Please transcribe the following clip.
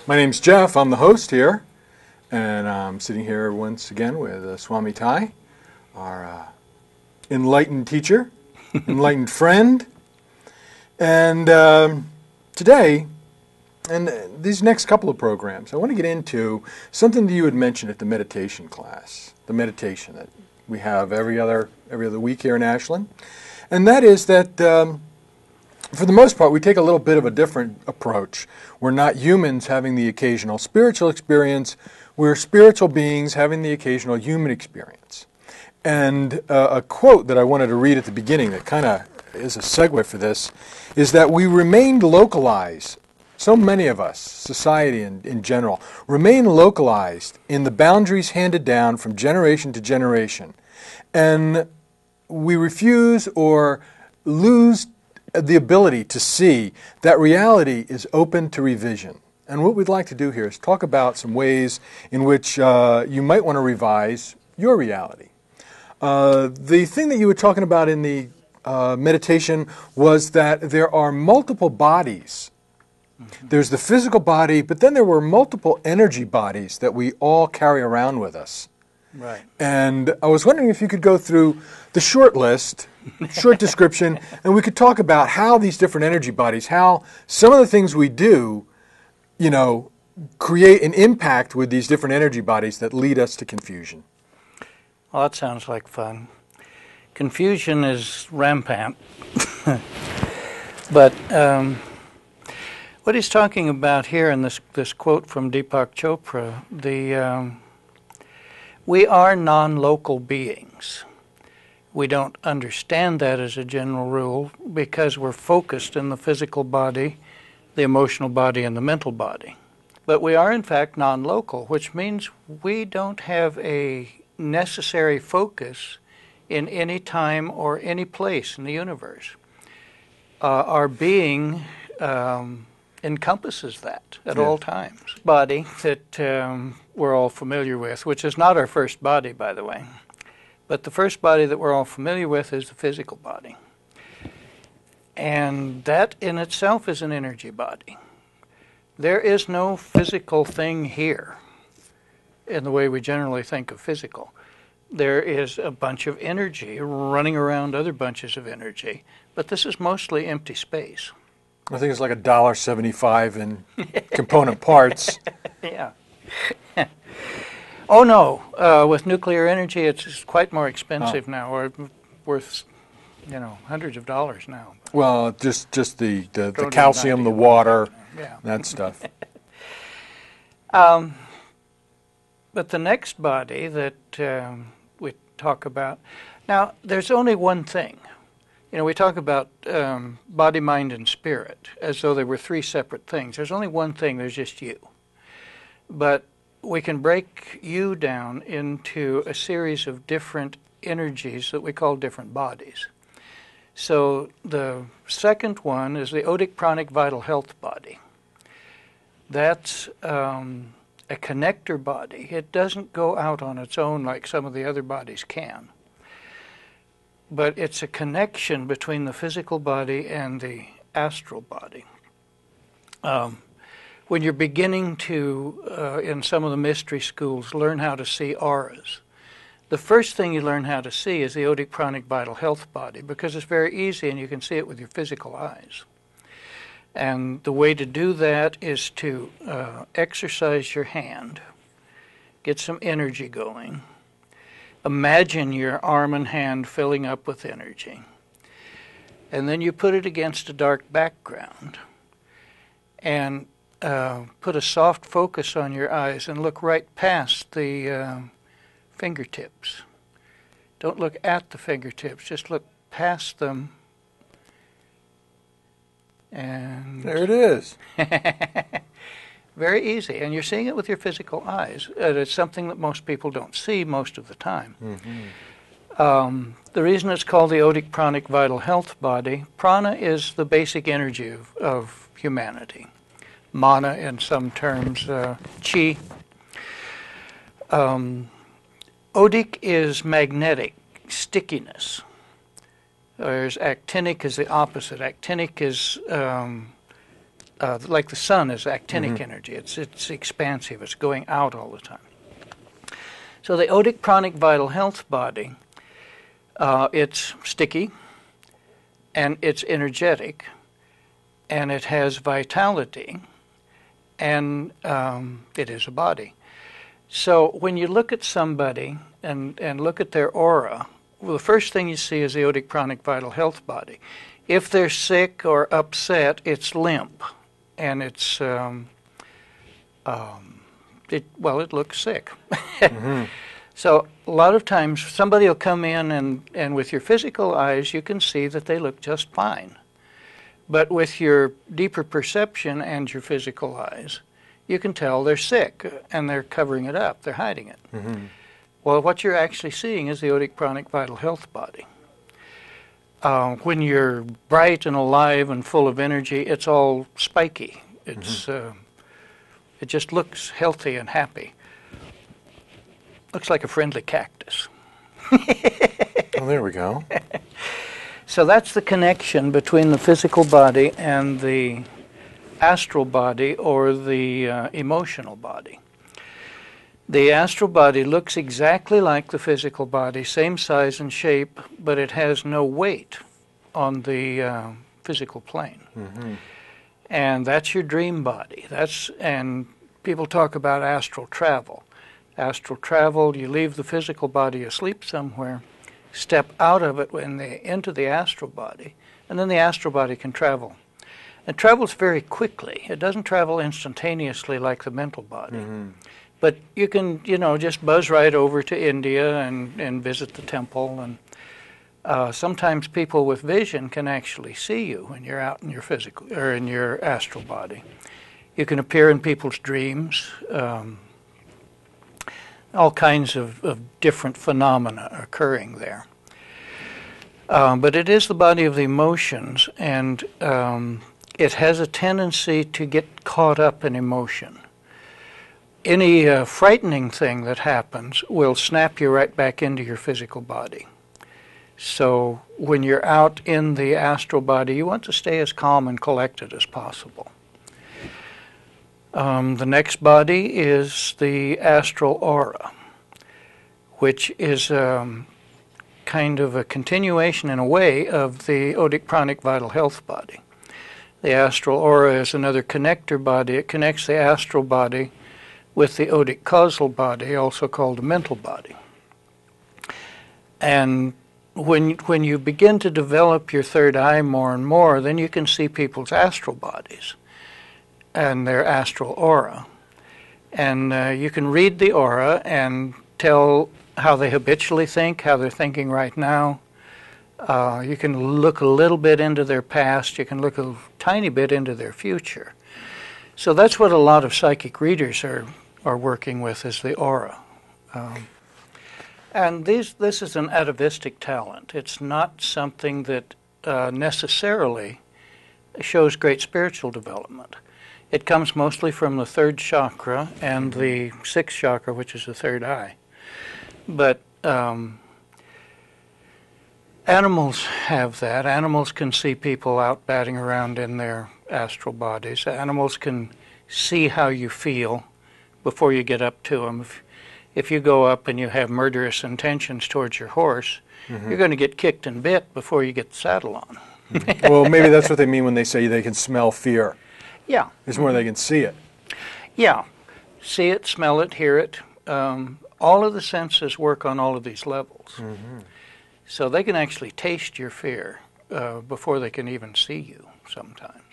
My name's Jeff. I'm the host here, and I'm sitting here once again with Swami TY, our enlightened teacher, enlightened friend. And today, and these next couple of programs, I want to get into something that you had mentioned at the meditation class, the meditation that we have every other week here in Ashland. And that is that for the most part, we take a little bit of a different approach. We're not humans having the occasional spiritual experience. We're spiritual beings having the occasional human experience. And a quote that I wanted to read at the beginning that kind of is a segue for this is that we remained localized. So many of us, society in general, remain localized in the boundaries handed down from generation to generation. And we refuse or lose the ability to see that reality is open to revision. And what we'd like to do here is talk about some ways in which you might want to revise your reality. The thing that you were talking about in the meditation was that there are multiple bodies. There's the physical body, but then there were multiple energy bodies that we all carry around with us. Right. And I was wondering if you could go through the short list, short description, and we could talk about how these different energy bodies, how some of the things we do, create an impact with these different energy bodies that lead us to confusion. Well, that sounds like fun. Confusion is rampant. But what he's talking about here in this quote from Deepak Chopra, we are non-local beings. We don't understand that as a general rule because we're focused in the physical body, the emotional body, and the mental body. But we are in fact non-local, which means we don't have a necessary focus in any time or any place in the universe. Our being encompasses that at all times. Body that we're all familiar with, which is not our first body, by the way. But the first body that we're all familiar with is the physical body. And that in itself is an energy body. There is no physical thing here in the way we generally think of physical. There is a bunch of energy running around other bunches of energy, but this is mostly empty space. I think it's like $1.75 in component parts. Yeah. Oh no, with nuclear energy it's quite more expensive now, or worth, hundreds of dollars now. Well, just the calcium, the water, that stuff. But the next body that we talk about, now there's only one thing. We talk about body, mind, and spirit as though they were three separate things. There's only one thing, there's just you. But we can break you down into a series of different energies that we call different bodies. So the second one is the odic pranic vital health body. That's a connector body. It doesn't go out on its own like some of the other bodies can. But it's a connection between the physical body and the astral body. When you're beginning to, in some of the mystery schools, learn how to see auras, the first thing you learn how to see is the odic pranic vital health body, because it's very easy and you can see it with your physical eyes. And the way to do that is to exercise your hand, get some energy going. Imagine your arm and hand filling up with energy. And then you put it against a dark background and put a soft focus on your eyes and look right past the fingertips. Don't look at the fingertips, just look past them. And there it is. Very easy, and you're seeing it with your physical eyes. It's something that most people don't see most of the time. Mm-hmm. The reason it's called the odic pranic vital health body, prana is the basic energy of humanity. Mana in some terms, chi. Odic is magnetic, stickiness. Whereas actinic is the opposite. Actinic is like the sun is actinic energy. It's expansive. It's going out all the time. So the odic pranic vital health body, it's sticky, and it's energetic, and it has vitality, and it is a body. So when you look at somebody and look at their aura, well, the first thing you see is the odic pranic vital health body. If they're sick or upset, it's limp, and it's it looks sick. So a lot of times somebody will come in and with your physical eyes you can see that they look just fine. But with your deeper perception and your physical eyes, you can tell they're sick and they're covering it up, they're hiding it. Well, what you're actually seeing is the odic pranic vital health body. When you're bright and alive and full of energy, it's all spiky. It's it just looks healthy and happy. Looks like a friendly cactus. Oh, there we go. So that's the connection between the physical body and the astral body or the emotional body. The astral body looks exactly like the physical body, same size and shape, but it has no weight on the physical plane. And that's your dream body. And people talk about astral travel. Astral travel, you leave the physical body asleep somewhere, step out of it into the astral body, and then the astral body can travel. It travels very quickly. It doesn't travel instantaneously like the mental body. But you can, just buzz right over to India and visit the temple. And sometimes people with vision can actually see you when you're out in your physical or in your astral body. You can appear in people's dreams. All kinds of different phenomena occurring there. But it is the body of the emotions, and it has a tendency to get caught up in emotion. Any frightening thing that happens will snap you right back into your physical body. So when you're out in the astral body, you want to stay as calm and collected as possible. The next body is the astral aura, which is kind of a continuation in a way of the odic pranic vital health body. The astral aura is another connector body. It connects the astral body with the odic causal body, also called the mental body. And when you begin to develop your third eye more and more, then you can see people's astral bodies and their astral aura. And you can read the aura and tell how they habitually think, how they're thinking right now. You can look a little bit into their past. You can look a tiny bit into their future. So that's what a lot of psychic readers are working with, is the aura. And this is an atavistic talent. It's not something that necessarily shows great spiritual development. It comes mostly from the third chakra and the sixth chakra, which is the third eye. But animals have that. Animals can see people out batting around in their astral bodies. Animals can see how you feel before you get up to them. If you go up and you have murderous intentions towards your horse, you're going to get kicked and bit before you get the saddle on. Well, maybe that's what they mean when they say they can smell fear. Yeah. It's more they can see it. Yeah. See it, smell it, hear it. All of the senses work on all of these levels. So they can actually taste your fear before they can even see you sometimes.